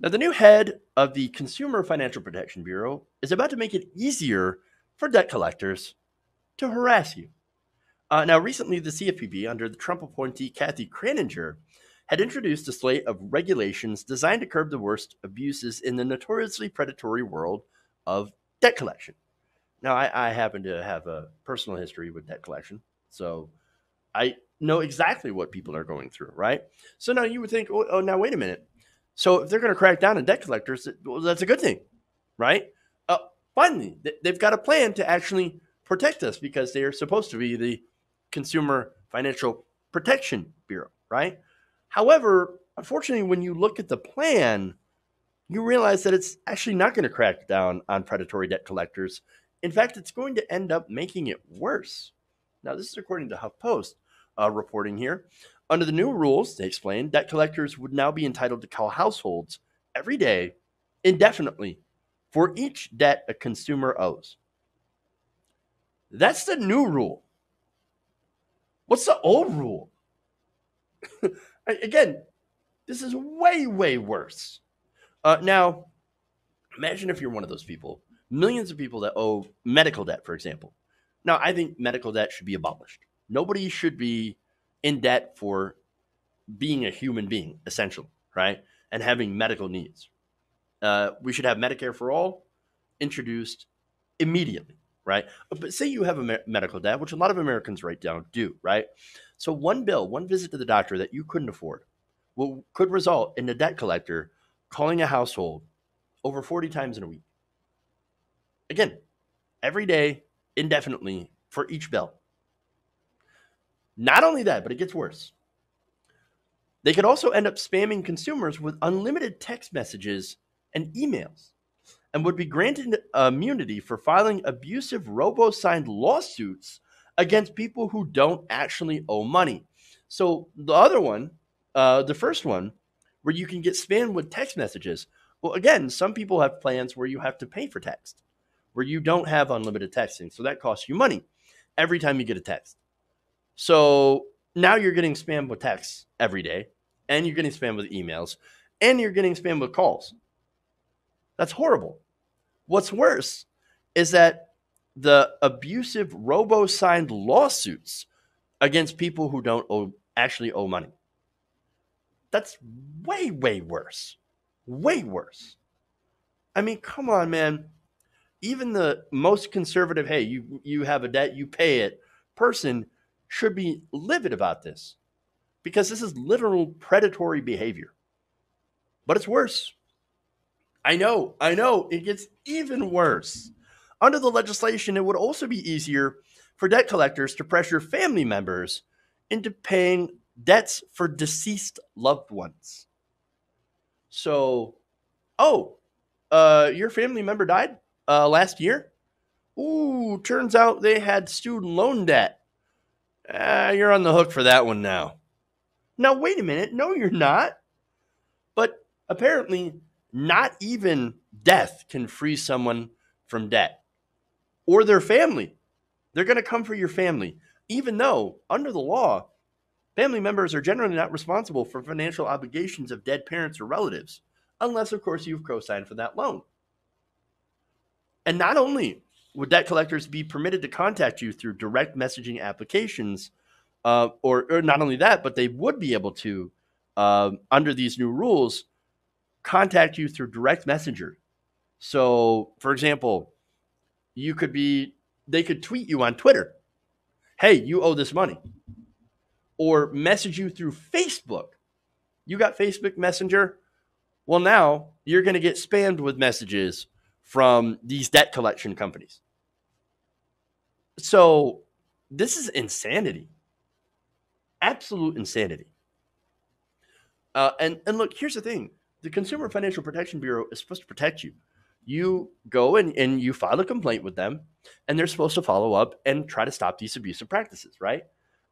Now, the new head of the Consumer Financial Protection Bureau is about to make it easier for debt collectors to harass you. Now, recently, the CFPB, under the Trump appointee Kathy Kraninger, had introduced a slate of regulations designed to curb the worst abuses in the notoriously predatory world of debt collection. Now, I happen to have a personal history with debt collection, so I know exactly what people are going through, right? So now you would think, oh, now wait a minute. So if they're going to crack down on debt collectors, well, that's a good thing, right? Uh, Finally, they've got a plan to actually protect us because they are supposed to be the Consumer Financial Protection Bureau, right? However, unfortunately, when you look at the plan, you realize that it's actually not going to crack down on predatory debt collectors. In fact, it's going to end up making it worse. Now, this is according to HuffPost reporting here. Under the new rules, they explain, debt collectors would now be entitled to call households every day indefinitely for each debt a consumer owes. That's the new rule. What's the old rule? Again, this is way, way worse. Now, imagine if you're one of those people, millions of people that owe medical debt, for example. Now, I think medical debt should be abolished. Nobody should be in debt for being a human being, essentially, right? And having medical needs. We should have Medicare for all introduced immediately, right? But say you have a medical debt, which a lot of Americans right now do, right? So one bill, one visit to the doctor that you couldn't afford could result in the debt collector calling a household over 40 times in a week. Again, every day, indefinitely, for each bill. Not only that, but it gets worse. They could also end up spamming consumers with unlimited text messages and emails and would be granted immunity for filing abusive robo-signed lawsuits against people who don't actually owe money. So the other one, the first one, where you can get spammed with text messages. Well, again, some people have plans where you have to pay for text, where you don't have unlimited texting. So that costs you money every time you get a text. So now you're getting spammed with texts every day, and you're getting spammed with emails, and you're getting spammed with calls. That's horrible. What's worse is that the abusive robo-signed lawsuits against people who don't actually owe money. That's way, way worse. Way worse. I mean, come on, man. Even the most conservative, hey, you have a debt, you pay it, person should be livid about this because this is literal predatory behavior. But it's worse. I know, it gets even worse. Under the legislation, it would also be easier for debt collectors to pressure family members into paying debts for deceased loved ones. So, your family member died last year? Ooh, turns out they had student loan debt. You're on the hook for that one now. Now, wait a minute. No, you're not. But apparently, not even death can free someone from debt or their family. They're going to come for your family, even though, under the law, family members are generally not responsible for financial obligations of dead parents or relatives, unless, of course, you've co-signed for that loan. And not only would debt collectors be permitted to contact you through direct messaging applications, or not only that, but they would be able to, under these new rules, contact you through direct messenger. So, for example, they could tweet you on Twitter, hey, you owe this money, or message you through Facebook. You got Facebook Messenger? Well, now you're going to get spammed with messages from these debt collection companies. So this is insanity. Absolute insanity. And look, here's the thing. The Consumer Financial Protection Bureau is supposed to protect you. You go and you file a complaint with them, and they're supposed to follow up and try to stop these abusive practices, right?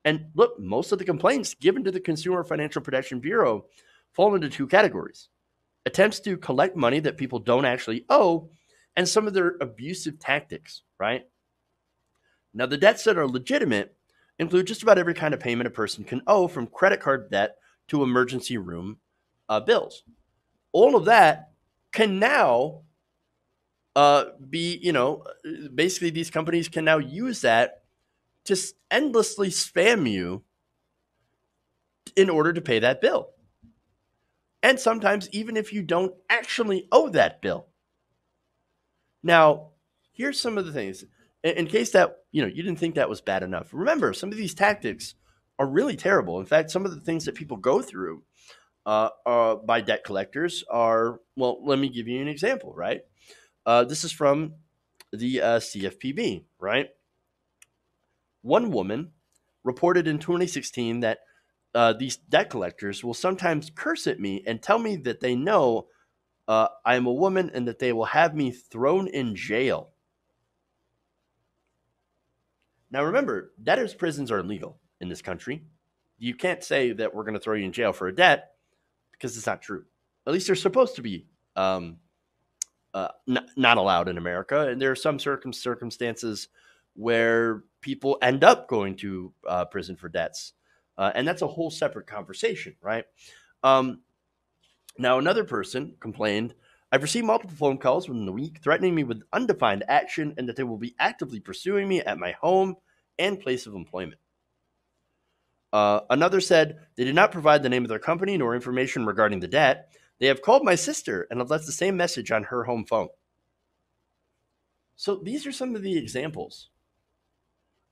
And look, most of the complaints given to the Consumer Financial Protection Bureau fall into two categories. Attempts to collect money that people don't actually owe, and some of their abusive tactics, right? Now, the debts that are legitimate include just about every kind of payment a person can owe, from credit card debt to emergency room bills. All of that can now be, basically these companies can now use that to endlessly spam you in order to pay that bill. And sometimes even if you don't actually owe that bill. Now, here's some of the things in case that, you didn't think that was bad enough. Remember, some of these tactics are really terrible. In fact, some of the things that people go through by debt collectors are, well, let me give you an example, right? This is from the CFPB, right? One woman reported in 2016 that these debt collectors will sometimes curse at me and tell me that they know I am a woman and that they will have me thrown in jail. Now, remember, debtors' prisons are illegal in this country. You can't say that we're going to throw you in jail for a debt because it's not true. At least they're supposed to be not allowed in America. And there are some circumstances where people end up going to prison for debts. And that's a whole separate conversation, right? Now, another person complained, I've received multiple phone calls within the week threatening me with undefined action and that they will be actively pursuing me at my home and place of employment. Another said they did not provide the name of their company nor information regarding the debt. They have called my sister and have left the same message on her home phone. So these are some of the examples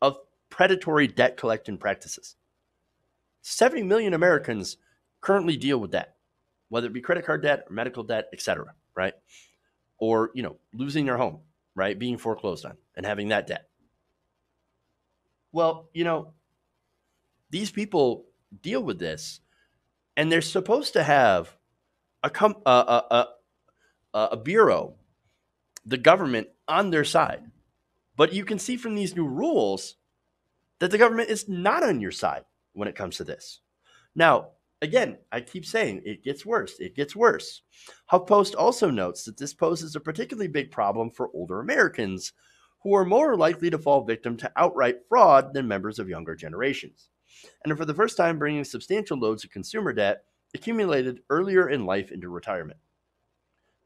of predatory debt collection practices. 70 million Americans currently deal with debt, whether it be credit card debt or medical debt, etc., right? Or, losing their home, right? Being foreclosed on and having that debt. Well, these people deal with this, and they're supposed to have a bureau, the government, on their side. But you can see from these new rules that the government is not on your side when it comes to this. Now, again, I keep saying it gets worse. It gets worse. HuffPost also notes that this poses a particularly big problem for older Americans who are more likely to fall victim to outright fraud than members of younger generations, and are for the first time bringing substantial loads of consumer debt accumulated earlier in life into retirement.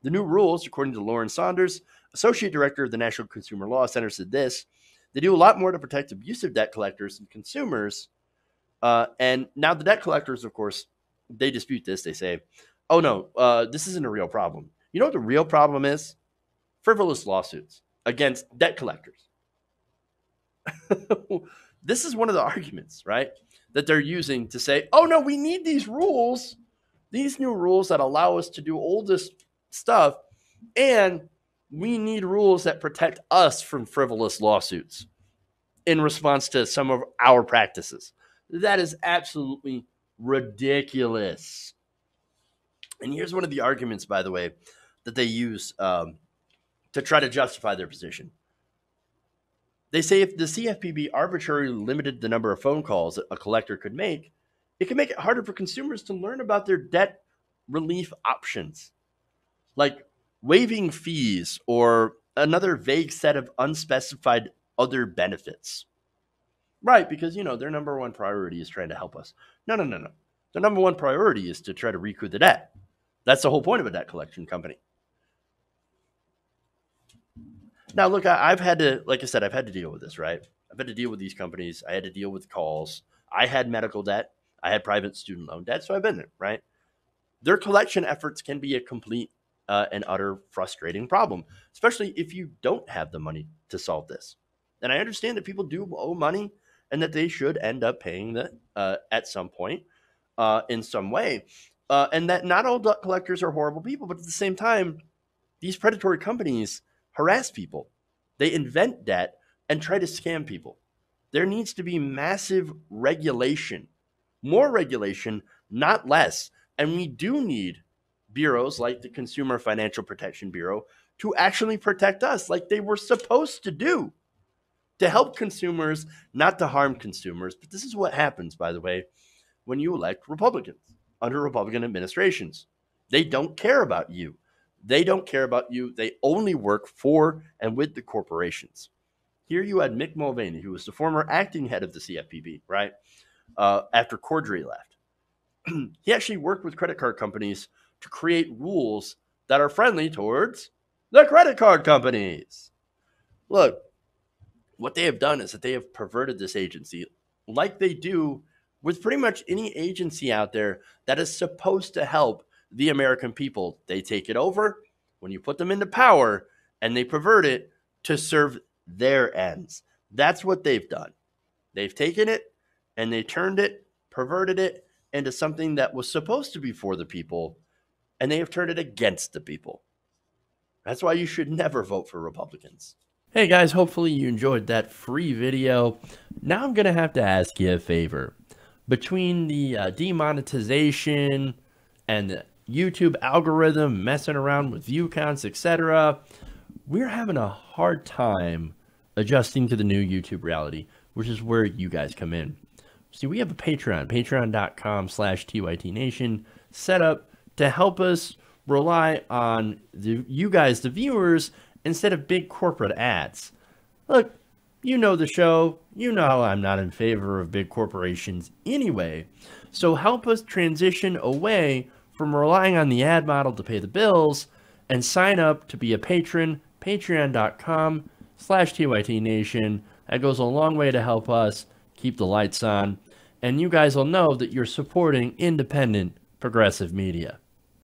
The new rules, according to Lauren Saunders, Associate Director of the National Consumer Law Center, said this: they do a lot more to protect abusive debt collectors and consumers. And now the debt collectors, of course, they dispute this. They say, oh, no, this isn't a real problem. You know what the real problem is? Frivolous lawsuits against debt collectors. This is one of the arguments, right, that they're using to say, oh, no, we need these rules, these new rules that allow us to do all this stuff, and we need rules that protect us from frivolous lawsuits in response to some of our practices. That is absolutely ridiculous. And here's one of the arguments, by the way, that they use to try to justify their position. They say if the CFPB arbitrarily limited the number of phone calls that a collector could make, it could make it harder for consumers to learn about their debt relief options, like waiving fees or another vague set of unspecified other benefits. Right, because, their number one priority is trying to help us. No. Their number one priority is to try to recoup the debt. That's the whole point of a debt collection company. Now, look, I've had to, like I said, I've had to deal with this, right? I've had to deal with these companies. I had to deal with calls. I had medical debt. I had private student loan debt, so I've been there, right? Their collection efforts can be a complete and utter frustrating problem, especially if you don't have the money to solve this. And I understand that people do owe money and that they should end up paying that at some point in some way. And that not all debt collectors are horrible people, but at the same time, these predatory companies harass people. They invent debt and try to scam people. There needs to be massive regulation, more regulation, not less. And we do need bureaus like the Consumer Financial Protection Bureau to actually protect us like they were supposed to do, to help consumers, not to harm consumers. But this is what happens, by the way, when you elect Republicans under Republican administrations. They don't care about you. They don't care about you. They only work for and with the corporations. Here you had Mick Mulvaney, who was the former acting head of the CFPB, right? After Cordray left. He actually worked with credit card companies to create rules that are friendly towards the credit card companies. Look, what they have done is that they have perverted this agency like they do with pretty much any agency out there that is supposed to help the American people. They take it over when you put them into power and they pervert it to serve their ends. That's what they've done. They've taken it and they turned it, perverted it into something that was supposed to be for the people, and they have turned it against the people. That's why you should never vote for Republicans. Hey guys, hopefully you enjoyed that free video. Now I'm going to have to ask you a favor. Between the demonetization and the YouTube algorithm messing around with view counts, etc., we're having a hard time adjusting to the new YouTube reality, which is where you guys come in. See, we have a Patreon, patreon.com/TYTNation, set up to help us rely on you guys, the viewers, instead of big corporate ads. Look, you know the show. You know I'm not in favor of big corporations anyway. So help us transition away from relying on the ad model to pay the bills and sign up to be a patron, patreon.com/TYTNation. That goes a long way to help us keep the lights on. And you guys will know that you're supporting independent, progressive media.